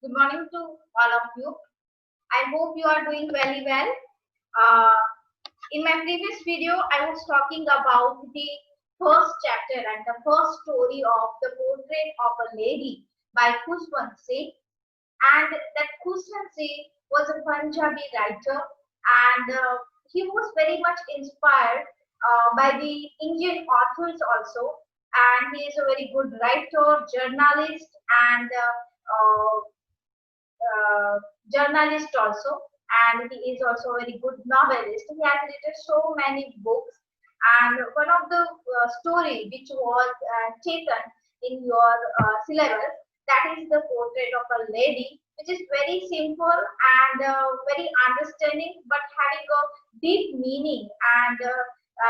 Good morning to all of you. I hope you are doing very well. Uh, in my previous video, I was talking about the first chapter and the first story of the portrait of a lady by Khuswant Singh. And that Khuswant Singh was a Punjabi writer, and he was very much inspired by the Indian authors also. And he is a very good writer, journalist, and journalist also, and he is also a very good novelist. He has written so many books, and one of the story which was taken in your syllabus, that is the portrait of a lady, which is very simple and very understanding, but having a deep meaning, and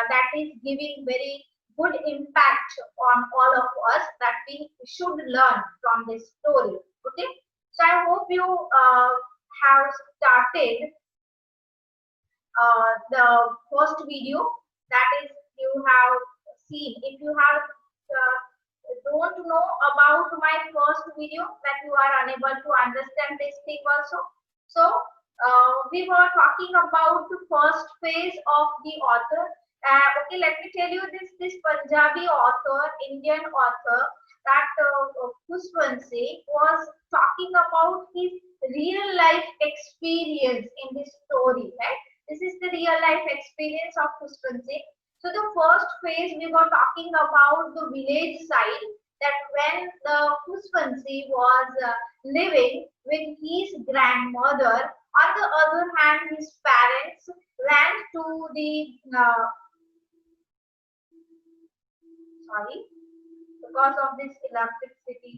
that is giving very good impact on all of us, that we should learn from this story. Okay, so I hope you have started the first video, that is you have seen. If you have don't know about my first video, that you are unable to understand this thing also. So we were talking about the first phase of the author. Okay, let me tell you this Punjabi author, Indian author, that Khuswant Singh was talking about his real life experience in this story, right? This is the real life experience of Khuswant Singh. So the first phase we were talking about the village side, that when the Khuswant Singh was living with his grandmother. On the other hand, his parents went to the sorry, because of this electricity.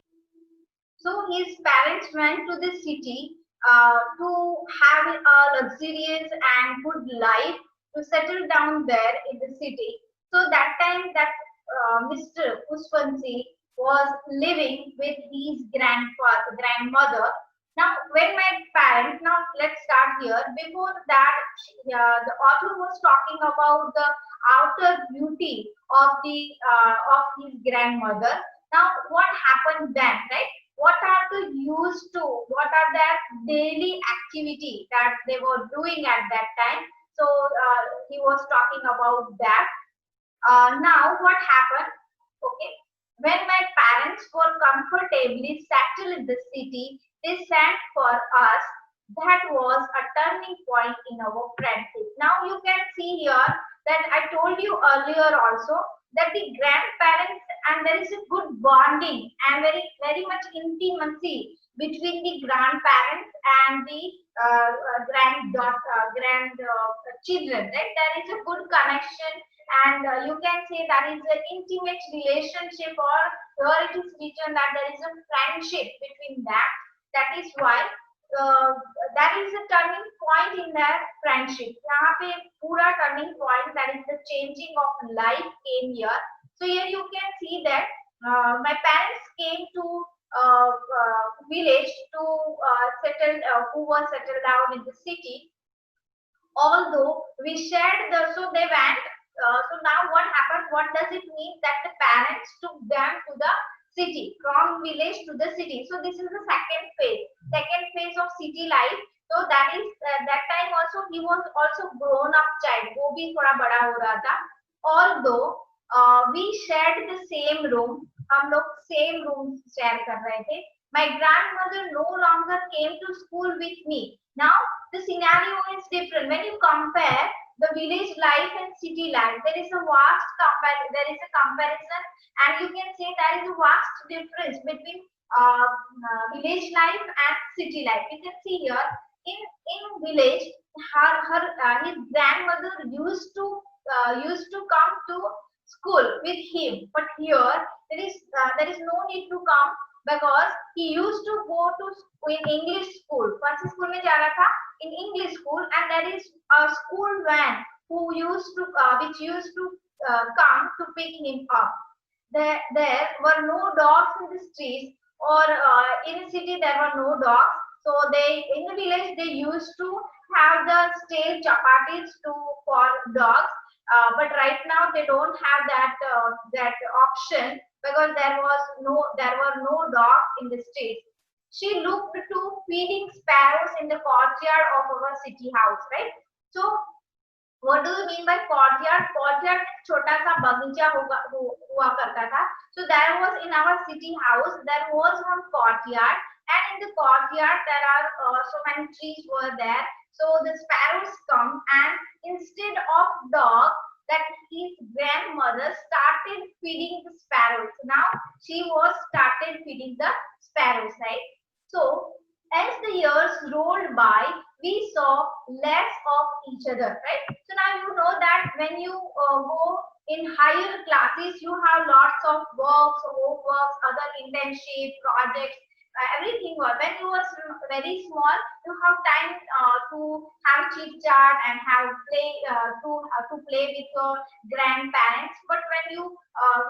So his parents went to the city to have a luxurious and good life, to settle down there in the city. So that time that Mr. Khuswant Singh was living with his grandmother. Now, when my parents, now let's start here. Before that, the author was talking about the outer beauty of his grandmother. Now, what happened then, right? What are the used to? What are their daily activity that they were doing at that time? So he was talking about that. Now, what happened? Okay, when my parents were comfortably settled in the city, they sent for us. That was a turning point in our friendship. Now you can see here that I told you earlier also that the grandparents, and there is a good bonding and very much intimacy between the grandparents and the grandchildren, right? There is a good connection, and you can say that is an intimate relationship, or here it is written that there is a friendship between them. That is why that is a turning point in their friendship. यहाँ पे पूरा turning point, that is the changing of life, came here. So here you can see that my parents came to village to settle, who was settled down in the city. Although we shared the, so they went. So now what happened? What does it mean that the parents took them to the city, from village to the city? So this is the second phase of city life. So that is that time also he was also grown up child, वो भी थोड़ा बड़ा हो रहा था. Although we shared the same room, हम लोग same room share कर रहे थे. My grandmother no longer came to school with me. Now the scenario is different. When you compare the village life and city life, there is a comparison, and you can say there is a vast difference between village life and city life. You can see here in village, his grandmother used to come to school with him, but here there is no need to come, because he used to go to in English school. कौन सी school में जा रहा था? In English school, and there is a school van which used to come to pick him up. There were no dogs in the streets, or in the city there were no dogs. So in the village they used to have the stale chapatis for dogs. But right now they don't have that option, because there were no dogs in the streets. she looked to feeding sparrows in the courtyard of our city house, right? So what do you mean by courtyard? Courtyard छोटा सा बगीचा हुआ करता था. So there was in our city house there was one courtyard, and in the courtyard there are so many trees were there. So the sparrows come, and instead of dog, that his grandmother started feeding the sparrows. Now she was started feeding the sparrows, right? So as the years rolled by, we saw less of each other, right? So now you know that when you go in higher classes, you have lots of works, homeworks, other internship projects, everything. When you were very small, you have time to have chit chat and have play to play with your grandparents. But when you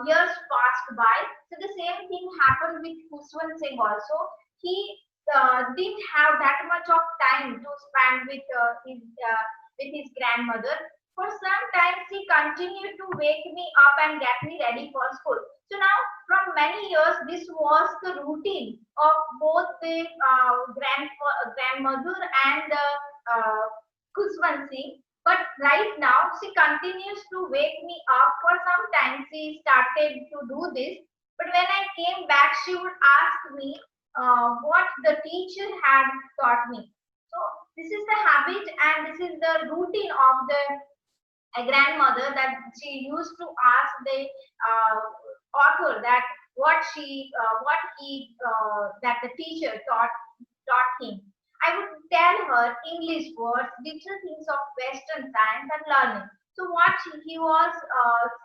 years passed by, so the same thing happened with Kuswan Singh also. He didn't have that much of time to spend with his grandmother. For some time, she continued to wake me up and get me ready for school. So now, from many years, this was the routine of both the grandmother and Kuswan. But right now, she continues to wake me up. For some time, she started to do this. But when I came back, she would ask me what the teacher had taught me. So this is the habit and this is the routine of the grandmother, that she used to ask the author that that the teacher taught him. I would tell her English words, little things of Western science and learning. So what he was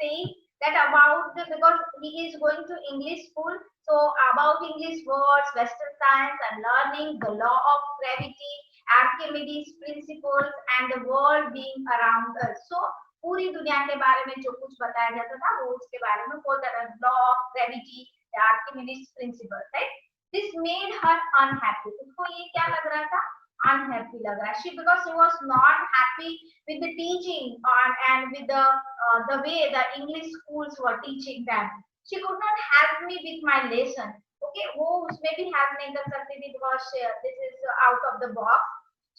saying that about because he is going to English school, so about English words, Western science and learning, the law of gravity, Archimedes principles, and the world being around us. So पूरी दुनिया के बारे में जो कुछ बताया जाता था वो उसके बारे में बोलता था. Law of gravity, Archimedes principal, right? This made her unhappy. उसको ये क्या लग रहा था? Unhappy लग रहा. Because she was not happy with the teaching and with the way the English schools were teaching them. She could not help me with my lesson. Okay, वो उसमें भी help नहीं कर सकती थी because this is out of the box.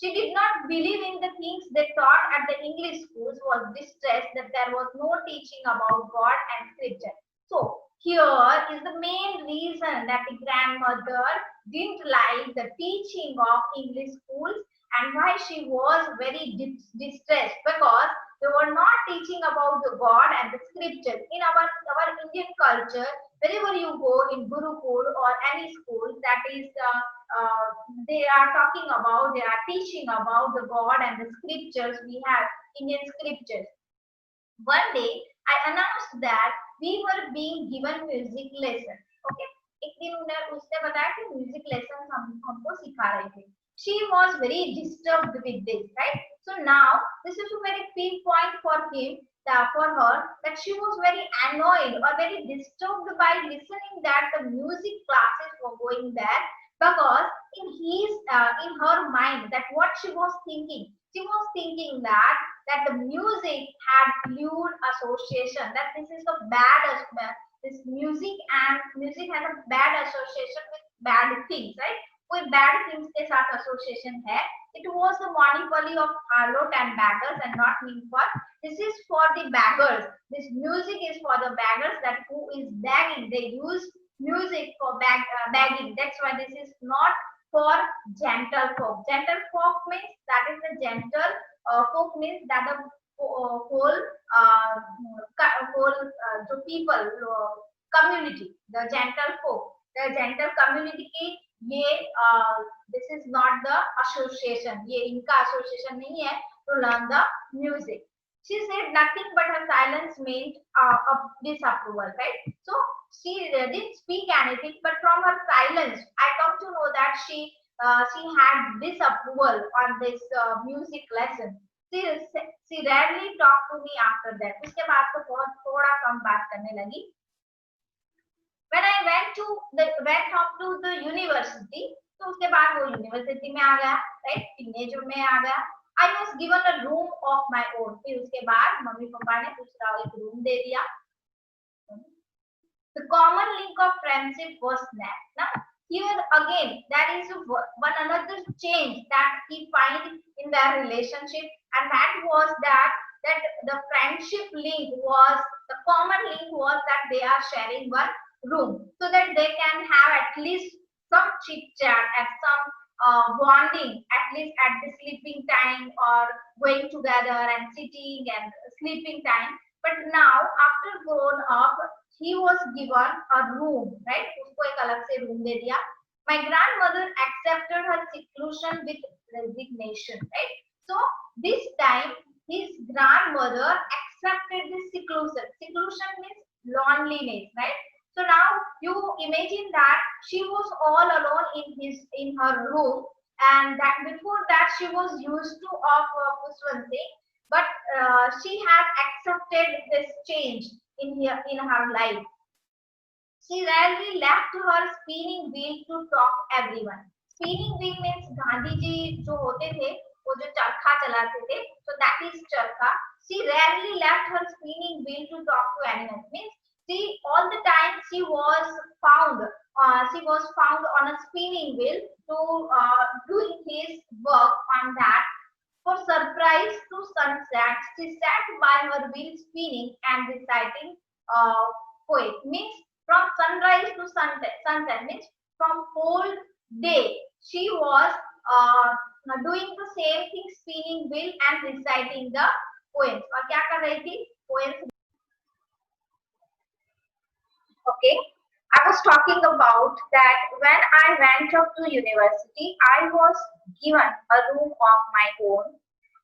She did not believe in the things they taught at the English schools, was distressed that there was no teaching about God and scripture. So here is the main reason that the grandmother didn't like the teaching of English schools and why she was very distressed, because they were not teaching about the God and the scripture. In our Indian culture, wherever you go in Gurukul or any school, that is they are talking about, they are teaching about the God and the scriptures. We have Indian scriptures. One day I announced that we were being given music lesson. Okay, एक दिन उसने बताया कि music lesson हमको सिखा रहे थे. She was very disturbed with this, right? So now this is a very key point for him, for her, that she was very annoyed or very disturbed by listening that the music classes were going there, because in her mind, that what she was thinking that the music had lewd association, that this is a bad this music has a bad association with bad things, right? कोई bad things के साथ association है. It was the monopoly of harlot and beggars and not meant for. This is for the beggars. This music is for the beggars, that who is begging. They use music for begging. That's why this is not for gentle folk. Gentle folk means that is the gentle folk means that the whole the people community, the gentle folk, the gentle community की ये this is not the association. ये इनका association नहीं है to learn the music. She said nothing but her silence meant a disapproval, right? So she didn't speak anything, but from her silence, I come to know that she had disapproval on this music lesson. She rarely talked to me after that. उसके बाद तो बहुत थोड़ा कम बात करने लगी. When I went up to the university, तो उसके बाद वो यूनिवर्सिटी में आ गया, right? टीनेजर में आ गया. I was given a room of my own. फिर उसके बाद मम्मी पापा ने दूसरा एक रूम दे दिया. The common link of friendship was snapped. Now here again there is one another change that he find in their relationship, and that was that the friendship link was, the common link was that they are sharing one room, so that they can have at least some chit chat and some bonding at least at the sleeping time, or going together and sitting and sleeping time. But now after grown up, he was given a room, right? उसको एक अलग से room दे दिया. My grandmother accepted her seclusion with resignation, right? So this time his grandmother accepted this seclusion. Seclusion means loneliness, right? So now you imagine that she was all alone in her room, and that before that she was used to of Puswanti, but she had accepted this change in her life. She rarely left her spinning wheel to talk everyone. Spinning wheel means Gandhi ji जो होते थे वो जो चरखा चलाते थे, so that is चरखा. She rarely left her spinning wheel to talk to anyone. Means she all the time she was found on a spinning wheel to doing his work on that. For surprise to sunset, she sat by her wheel spinning and reciting poet. Means from sunrise to sunset means from whole day she was doing the same thing, spinning wheel and reciting the poems. और क्या कर रही थी? Poems. Okay, I was talking about that when I went up to university, I was given a room of my own.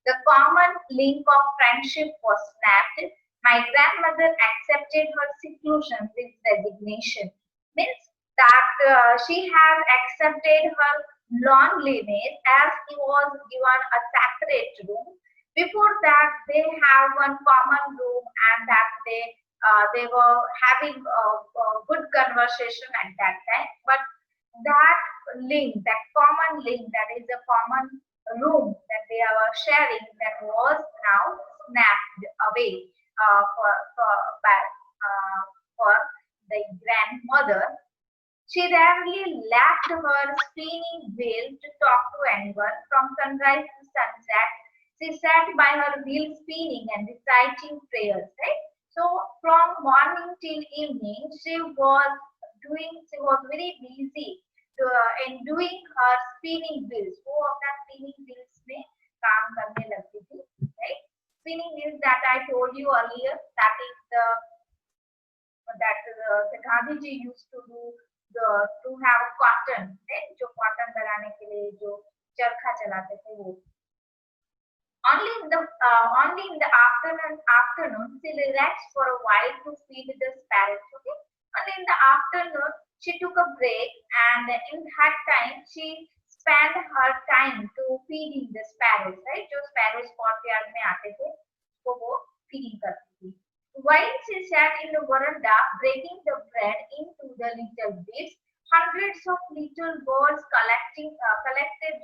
The common link of friendship was snapped. My grandmother accepted her seclusion with resignation. Means that she has accepted her loneliness as he was given a separate room. Before that, they have one common room, and that they were having a good conversation at that time. But that link, that common link, that is a common room that they were sharing, that was now snapped away for the grandmother. She rarely left her spinning wheel to talk to anyone. From sunrise to sunset, she sat by her wheel spinning and reciting prayers, right? So from morning till evening, she was very busy in doing her spinning wheels. वो अपना spinning wheels में काम करने लगती थी, right? Spinning wheels that I told you earlier, that is the Gandhiji used to do to have cotton, right? जो cotton बनाने के लिए जो चरखा चलाते थे वो. Only in the afternoon she relaxed for a while to feed the sparrows. Okay, only in the afternoon she took a break, and in that time she spent her time to feeding the sparrows. Right, जो sparrows courtyard में आते थे, तो वो feeding करती थी. While she sat in the veranda breaking the bread into the little bits, hundreds of little birds collected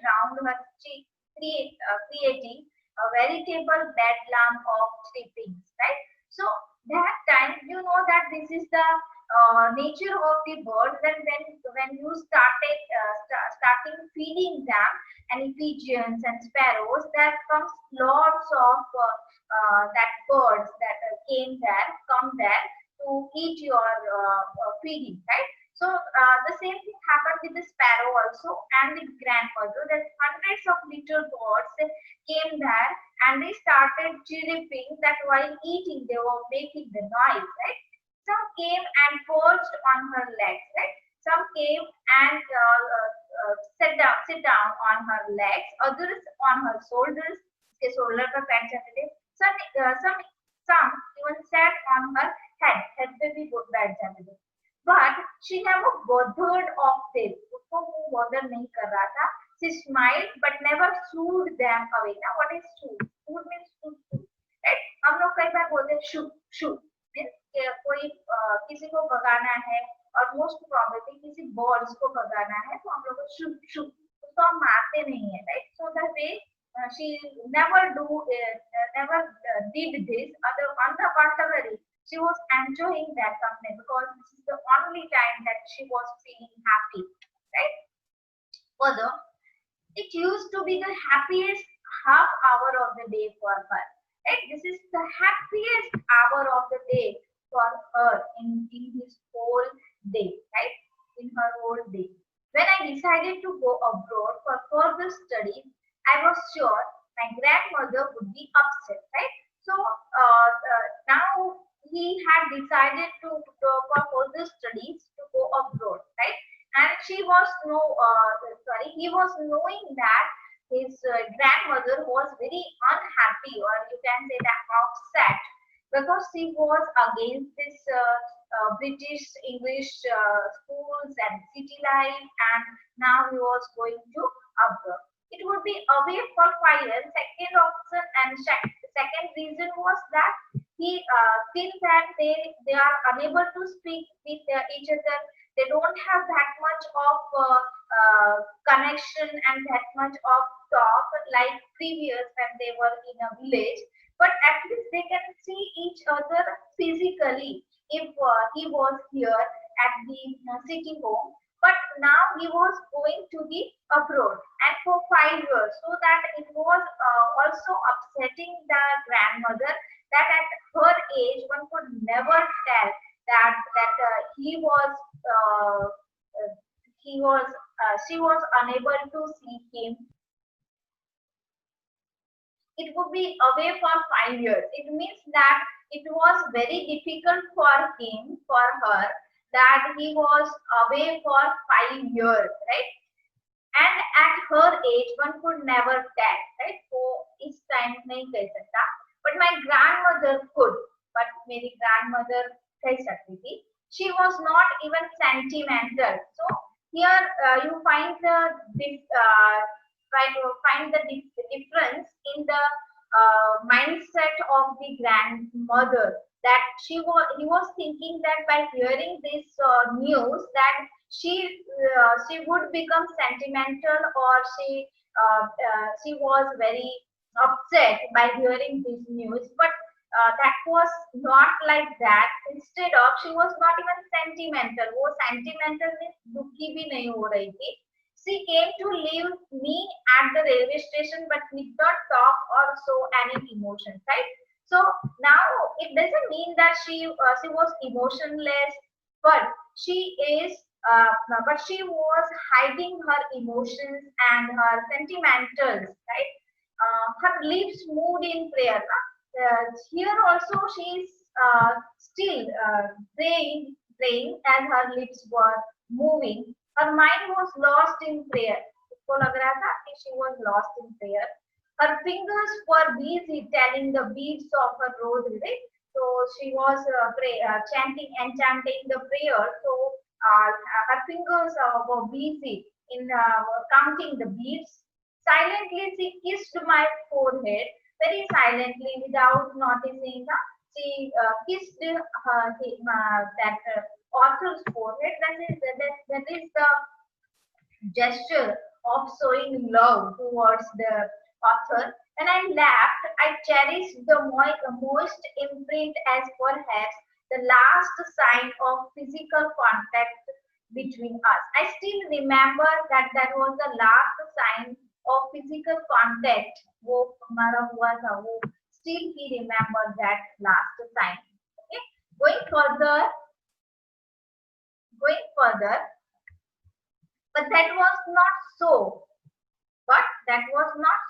round her cheek, creating a veritable bedlam of chirpings, right? So that time, you know that this is the nature of the birds. That when you starting feeding them and pigeons and sparrows, there comes lots of that birds that come there to eat your feeding, right? So the same thing happened with the sparrow also and with grandmother. That hundreds of little birds came there and they started chirping. That while eating they were making the noise, right? Some came and perched on her legs, right? Some came and sit down on her legs. Others on her shoulders. उसके shoulder पर पैर जाते थे. Some even sat on her head. Head पे भी बैठ जाते थे. But she never bothered of this. उसको वो bother नहीं कर रहा था. She smiled but never shooed them away. Now what is shoot? Shoot means shoot. Right? हम लोग कई बार बोलते हैं shoot means कोई किसी को भगाना है और most probably किसी birds को भगाना है तो हम लोग shoot उसको हम मारते नहीं है, right? So that way she never did this. On the contrary, she was enjoying that company because this is the only time that she was feeling happy, right? Further, it used to be the happiest half hour of the day for her. Right? This is the happiest hour of the day for her in his whole day, right? In her whole day. When I decided to go abroad for further studies, I was sure my grandmother would be upset, right? So now he had decided to go for further studies to go abroad, right? And she was he was knowing that his grandmother was very unhappy, or you can say that upset, because she was against this British English schools and city life, and now he was going to abroad. It would be away for 5 years. Second option and second reason was that he feels that they are unable to speak with each other. They don't have that much of connection and that much of talk like previous when they were in a village, but at least they can see each other physically if he was here at the city home. But now he was going to the abroad, and for 5 years, so that it was also upsetting the grandmother that at her age one could never tell that she was unable to see him. It would be away for 5 years. It means that it was very difficult for her, that he was away for 5 years, right? And at her age, one could never tell, right? So इस time नहीं कह सकता, but my grandmother could. But मेरी grandmother कह सकती थी. She was not even sentimental. So here you find the difference in the mindset of the grandmother, that he was thinking that by hearing this news that she would become sentimental, or she was very upset by hearing this news, but that was not like that. Instead of, she was not even sentimental. वो sentimental में दुखी भी नहीं हो रही थी. She came to leave me at the railway station, but did not talk or show any emotions, right? So now it doesn't mean that she was emotionless, but she was hiding her emotions and her sentimentals, right? Her lips moved in prayer. Here also she is still praying as her lips were moving. Her mind was lost in prayer. उसको लग रहा था कि she was lost in prayer. Her fingers were busy telling the beads of her rosary, right? So she was chanting the prayer. So her fingers were busy in counting the beads. Silently, she kissed my forehead, very silently, without noticing. She kissed that author's forehead. That is the gesture of showing love towards the author. And I laughed. I cherished the moist imprint as perhaps the last sign of physical contact between us. I still remember that was the last sign of physical contact. वो हमारा हुआ था, वो still he remember that last sign. Okay, going further, but that was not so. But that was not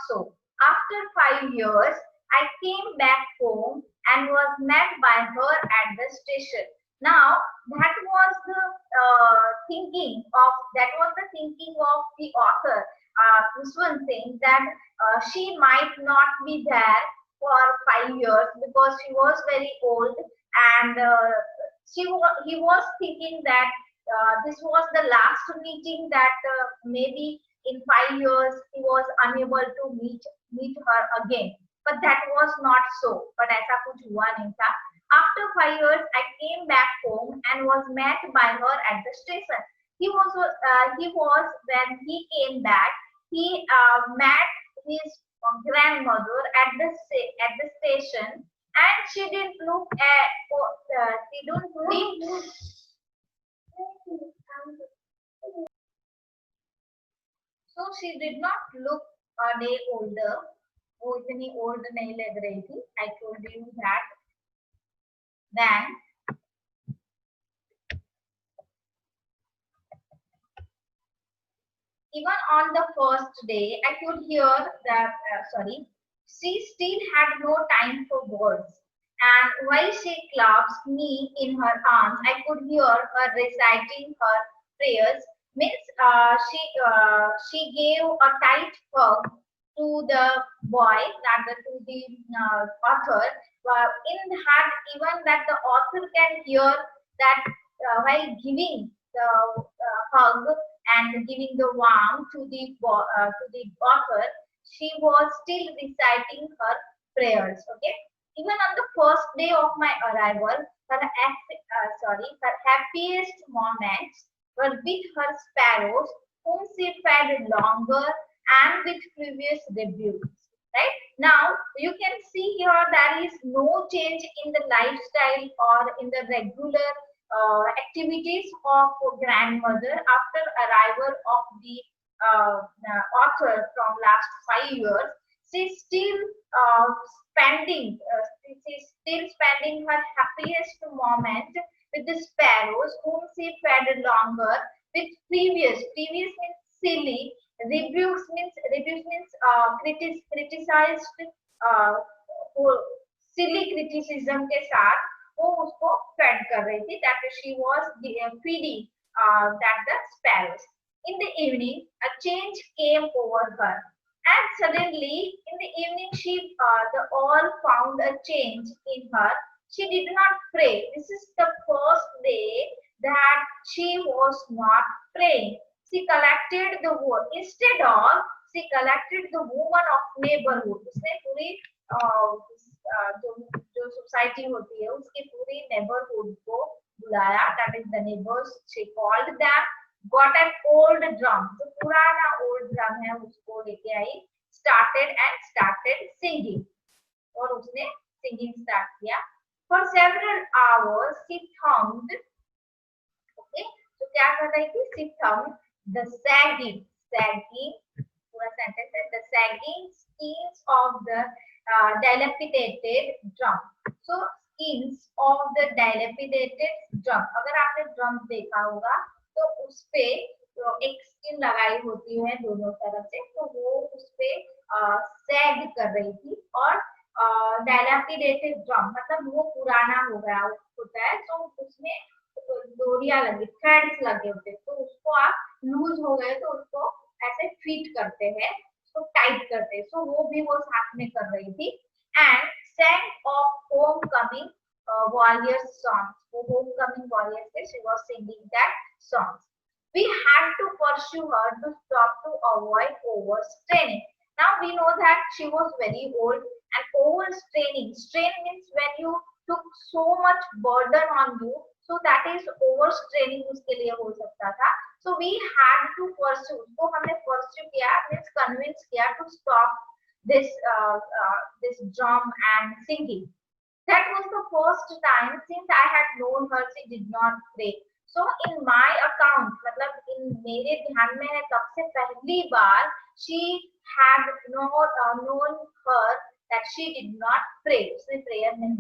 so. After 5 years, I came back home and was met by her at the station. Now that was the thinking of the author, Kuswan Singh, that she might not be there for 5 years because she was very old, and he was thinking that this was the last meeting, that maybe in 5 years he was unable to meet her again. But that was not so. But ऐसा कुछ हुआ नहीं था. After 5 years, I came back home and was met by her at the station. He was when he came back, he met his grandmother at the station, and she didn't look at So she did not look a day older. वो इतनी old नहीं लग रही थी. I told you that. Then even on the first day, I could hear that, she still had no time for words. And while she clasped me in her arms, I could hear her reciting her prayers. Means she gave a tight hug to the boy, rather to the author. In that, even that the author can hear that while giving the hug and giving the warmth to the author, she was still reciting her prayers. Okay, even on the first day of my arrival, her happiest moments were with her sparrows, whom she fed longer and with previous rebukes. Right now, you can see here there is no change in the lifestyle or in the regular activities of grandmother after arrival of the author from last 5 years. She's still she's still spending her happiest moment with the sparrows whom she fed longer with previous means silly, rebukes means criticized uh, silly criticism के साथ वो उसको fade कर रही थी, that she was feeding that the sparrows. In the evening, a change came over her, and suddenly in the evening the all found a change in her. She did not pray. This is the first day that she was not praying. She collected the word. Instead of, she collected the woman of neighborhood. उसने पूरी जो जो society होती है उसके पूरे neighbourhood को बुलाया. That is the neighbours. She called them. Got an old drum. जो पुराना ओल्ड ड्रम है उसको लेके आई. Started singing. और उसने सिंगिंग स्टार्ट किया. For several hours she thumbed. Okay, तो क्या कर रही थी? शी थम्ड द सैगिंग पूरा सेंटेंस है. The sagging skins of the dilapidated drum. So skins of the dilapidated drum. अगर आपने ड्रम देखा होगा तो उस पे एक स्किन लगाई होती है दोनों तरफ से, तो वो उस पे सैग कर रही थी. और डायलापिडेटेड ड्रम मतलब वो पुराना हो गया होता है, तो उसमें डोरिया लगी, थ्रेड्स लगे होते हैं, तो उसको आप लूज हो गए तो उसको ऐसे फिट करते हैं, उसको टाइट करते हैं. सो वो भी वो साथ में कर रही थी. And sang of homecoming warriors songs. वो homecoming warriors थे. She was singing that songs. We had to pursue her to stop to avoid overstraining. Now we know that she was very old, and overstraining. Strain means when you took so much burden on you, so that is overstraining उसके लिए हो सकता था. So we had to pursue. तो हमने pursue किया means convince किया to stop this drum and singing. That was the first time since I had known her she did not pray. So in my account, मतलब in मेरे ध्यान में है तब से पहली बार she had known her that she did not pray. उसने prayer नहीं.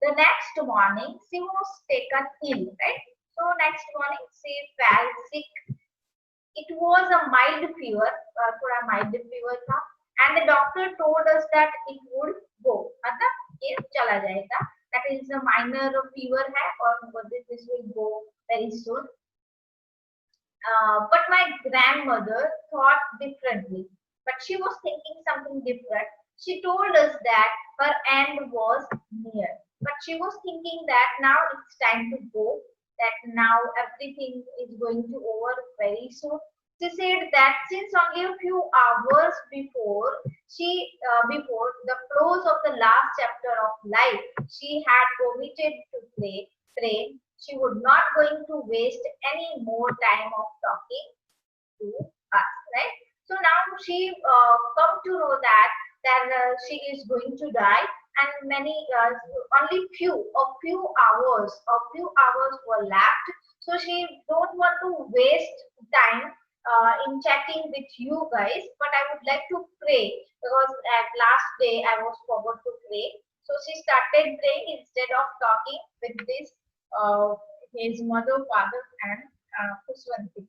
The next morning she was taken ill, right? So next morning she fell sick. It was a mild fever, थोड़ा mild fever था. And the doctor told us that it would go. मतलब ये चला जाएगा. That is a minor fever है और this will go very soon. But my grandmother thought differently. But she was thinking something different. She told us that her end was near. But she was thinking that now it's time to go. That now everything is going to over very soon. She said that since only a few hours before before the close of the last chapter of life, she had committed to pray. She would not going to waste any more time of talking to us, right? So now she come to know that she is going to die. and many only a few hours were left. So she don't want to waste time in chatting with you guys, but I would like to pray because at last day I was forgot to pray. So she started praying instead of talking with this uh, his mother, father, and Kuswanti.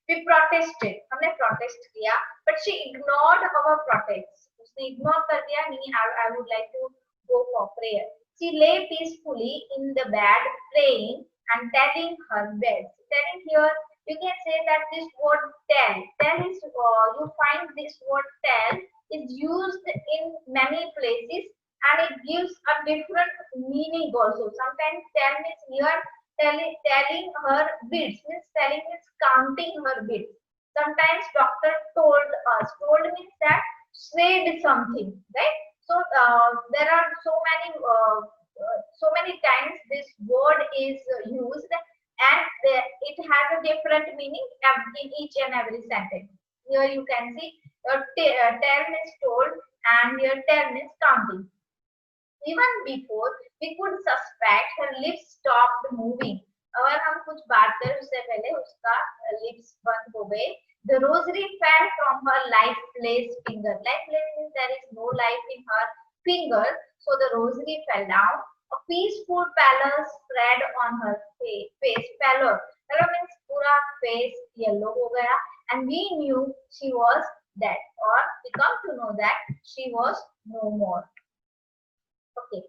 We protested, हमने protest किया, but she ignored our protests. उसने ignore कर दिया, नहीं, I would like to go for prayer. She lay peacefully in the bed praying and telling her bed. Telling here, you can say that this word tell. Tell is, you find this word tell is used in many places and it gives a different meaning also. Sometimes tell means here telling her beads means telling means counting her beads. Sometimes doctor told us. Told means that said something, right? So there are so many times this word is used, and it has a different meaning in each and every sentence. Here you can see tell means told, and here tell means counting. Even before we could suspect, her lips stopped moving. अगर हम कुछ बात करें उससे पहले उसका lips बंद हो गए. The rosary fell from her lifeless finger. Lifeless means there is no life in her finger. So the rosary fell down. A peaceful pallor spread on her face. Pallor. Pallor means पूरा face yellow हो गया. And we knew she was dead. Or we come to know that she was no more. Okay.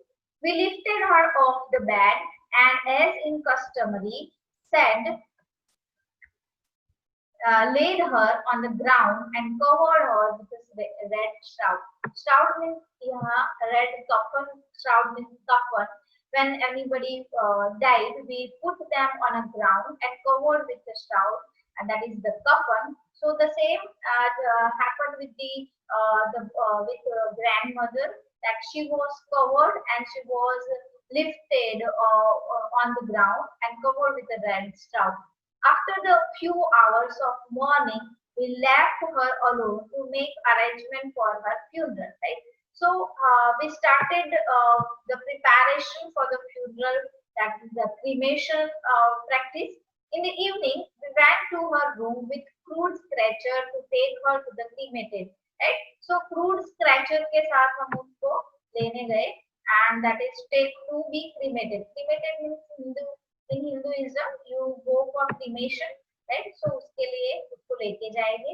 We lifted her off the bed and, as in customary, said, laid her on the ground and covered her with a red shroud. Shroud means red coffin. Shroud means coffin. When anybody died, we put them on a ground and covered with the shroud, and that is the coffin. So the same happened with grandmother, that she was covered and she was lifted on the ground and covered with a red shroud. After the few hours of mourning, we left her alone to make arrangement for her funeral. Right. So we started the preparation for the funeral, that is the cremation practice. In the evening, we went to her room with crude stretcher to take her to the cremated. Right. So crude stretcher के साथ हम उसको लेने गए, and that is take to be cremated. Cremated means in Hinduism you go for cremation, right? So उसके लिए उसको लेके जाएंगे.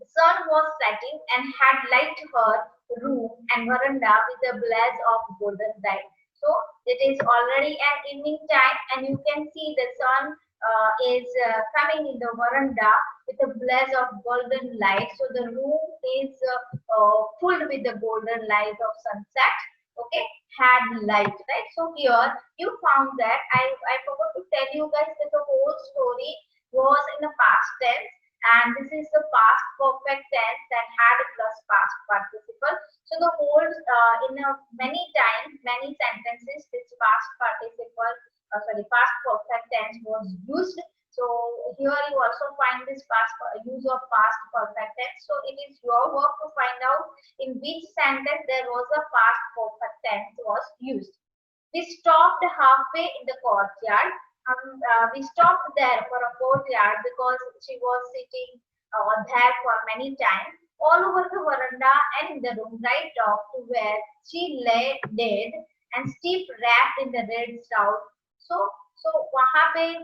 The sun was setting and had lighted her room and veranda with a blaze of golden light. So it is already an evening time, and you can see the sun is coming in the veranda with a blaze of golden light. So the room is filled with the golden light of sunset. Okay, had light, right? So here you found that I forgot to tell you guys that the whole story was in a past tense, and this is the past perfect tense that had a plus past participle. So the whole many times, many sentences, this past participle, past perfect tense was used. So here you also find this use of past perfect tense. So it is your work to find out in which sentence there was a past perfect tense was used. We stopped halfway in the courtyard. We stopped there for a courtyard because she was sitting there for many times. All over the veranda and in the room right off to where she lay dead and stiff wrapped in the red shroud. So वहाँ पे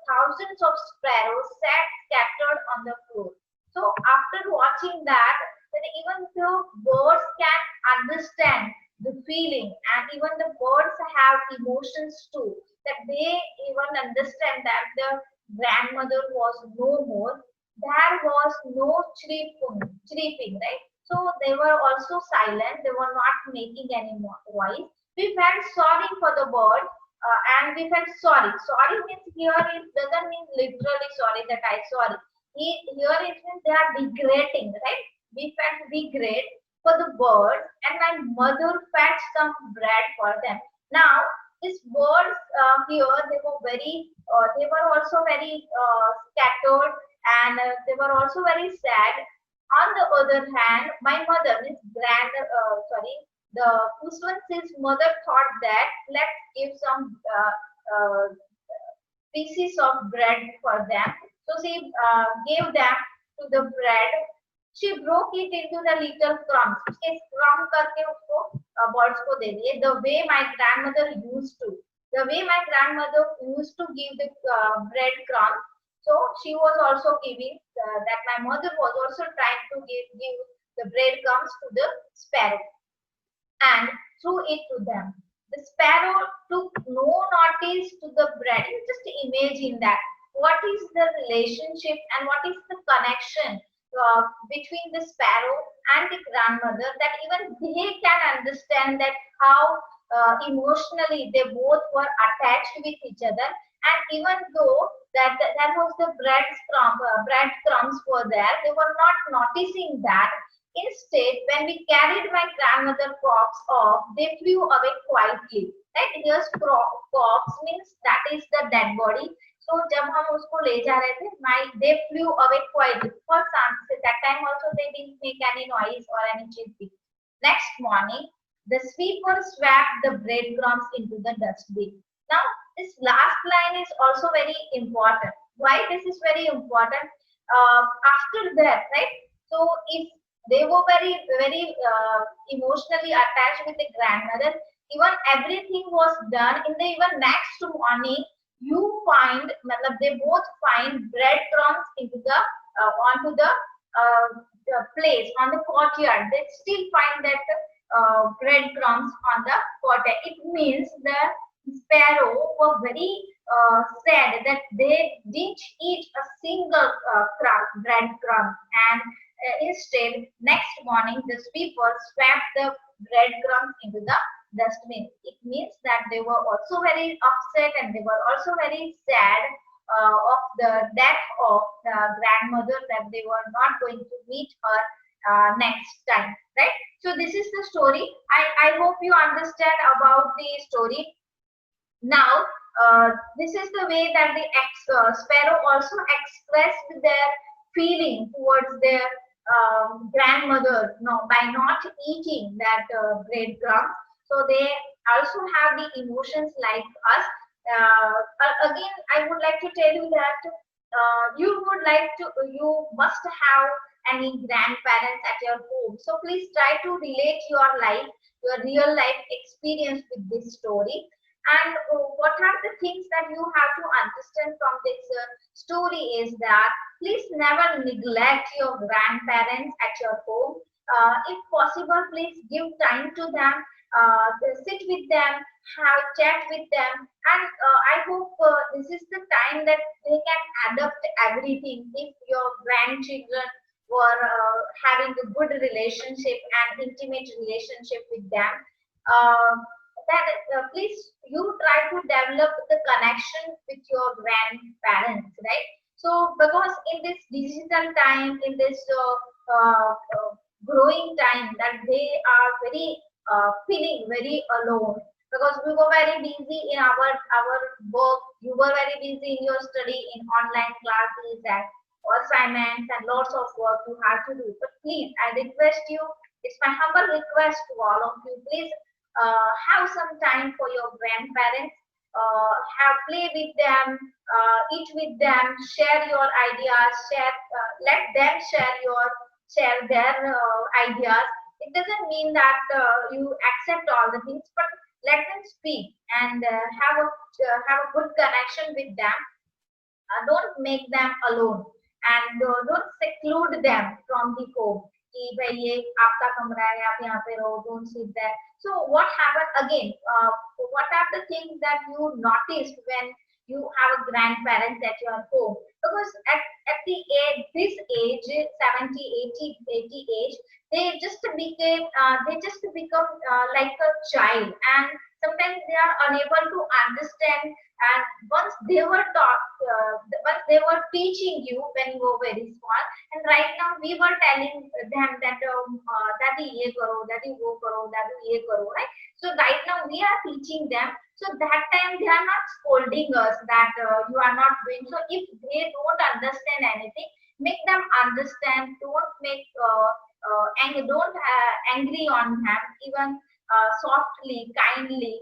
thousands of sparrows sat scattered on the floor. So after watching that, then even the birds can understand the feeling, and even the birds have emotions too. That they even understand that the grandmother was no more. There was no chirping, right? So they were also silent. They were not making any more voice. We felt sorry for the bird, and we felt sorry. Sorry means here it doesn't mean literally sorry that I sorry. Here it means they are regretting, right? We felt regret for the birds, and my mother fetched some bread for them. Now these birds here they were also very scattered, and they were also very sad. On the other hand, my mother, means the Kuswan's mother thought that let's give some pieces of bread for them. So she gave them to the bread. She broke it into the little crumbs. उसके crumb करके उसको birds को दे दिए. The way my grandmother used to. The way my grandmother used to give the bread crumbs. So she was also giving that my mother was also trying to give the bread crumbs to the sparrow and threw it to them. The sparrow took no notice to the bread. You just imagine that. What is the relationship and what is the connection between the sparrow and the grandmother, that even they can understand that how emotionally they both were attached with each other. And even though that was the bread crumbs were there, they were not noticing that. Instead, when we carried my grandmother corpse off, they flew away quietly. Right? Here's corpse means that is the dead body. So जब हम उसको ले जा रहे थे, they flew away quietly. For some, that time also they didn't make any noise or any chirping. Next morning, the sweeper swept the breadcrumbs into the dustbin. Now, this last line is also very important. Why this is very important? After that, right? So if they were very emotionally attached with the grandmother, even everything was done in the even next morning, you find they both find breadcrumbs into the onto the place on the courtyard. They still find that breadcrumbs on the courtyard. It means the sparrow were very sad that they didn't eat a single breadcrumb, and instead, next morning, the sweeper swept the breadcrumbs into the dustbin. It means that they were also very upset and they were also very sad of the death of the grandmother, that they were not going to meet her next time. Right? So this is the story. I hope you understand about the story. Now, this is the way that the sparrow also expressed their feeling towards their grandmother, by not eating that breadcrumb. So they also have the emotions like us. Again, I would like to tell you that you must have any grandparents at your home. So please try to relate your real life experience with this story. And what are the things that you have to understand from this story is that please never neglect your grandparents at your home. If possible, please give time to them, sit with them, have chat with them, and I hope this is the time that they can adapt everything. If your grandchildren were having a good relationship and intimate relationship with them, that please you try to develop the connection with your grandparents, right? So because in this digital time, in this growing time, that they are very feeling very alone, because we were very busy in our work, you were very busy in your study, in online classes and assignments and lots of work you have to do. But please, I request you, it's my humble request to all of you, please have some time for your grandparents, have play with them, eat with them, share your ideas, let them share their ideas. It doesn't mean that you accept all the things, but let them speak and have a good connection with them. Don't make them alone, and don't seclude them from the home. कि भाई ये आपका कमरा है, आप यहाँ पे रहो, don't sit there. So what happened again? What are the things that you noticed when you have a grandparents at your home? Because at the age, this age, 70, 80 age, they just become like a child, and sometimes they are unable to understand. And once they were taught, once they were teaching you when you were very small, and right now we were telling them that dadi ye karo, dadi wo karo, dadi ye karo, right? So right now we are teaching them. So that time they are not scolding us that you are not doing. So if they don't understand anything, Make them understand. Don't make don't angry on them. Even softly, kindly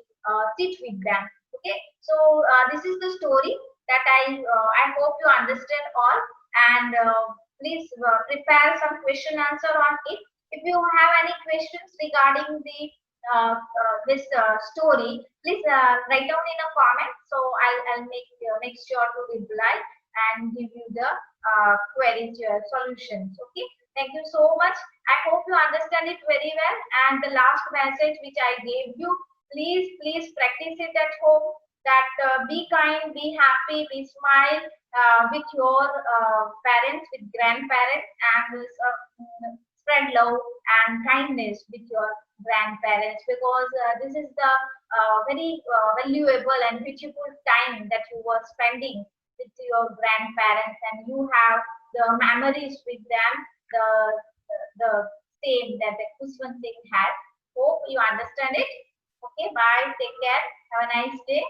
sit with them. Okay. So this is the story that I hope you understand all, and please prepare some question answer on it. If you have any questions regarding the this story, please write down in a comment. So I'll make sure to reply and give you the queries solutions. Okay. Thank you so much. I hope you understand it very well. And the last message which I gave you, please practice it at home. That be kind, be happy, be smile with your parents, with grandparents, and spread love and kindness with your grandparents, because this is the very valuable and beautiful time that you were spending with your grandparents, and you have the memories with them, the the same that the Kuswan Singh had. Hope you understand it. Okay, bye. Take care. Have a nice day.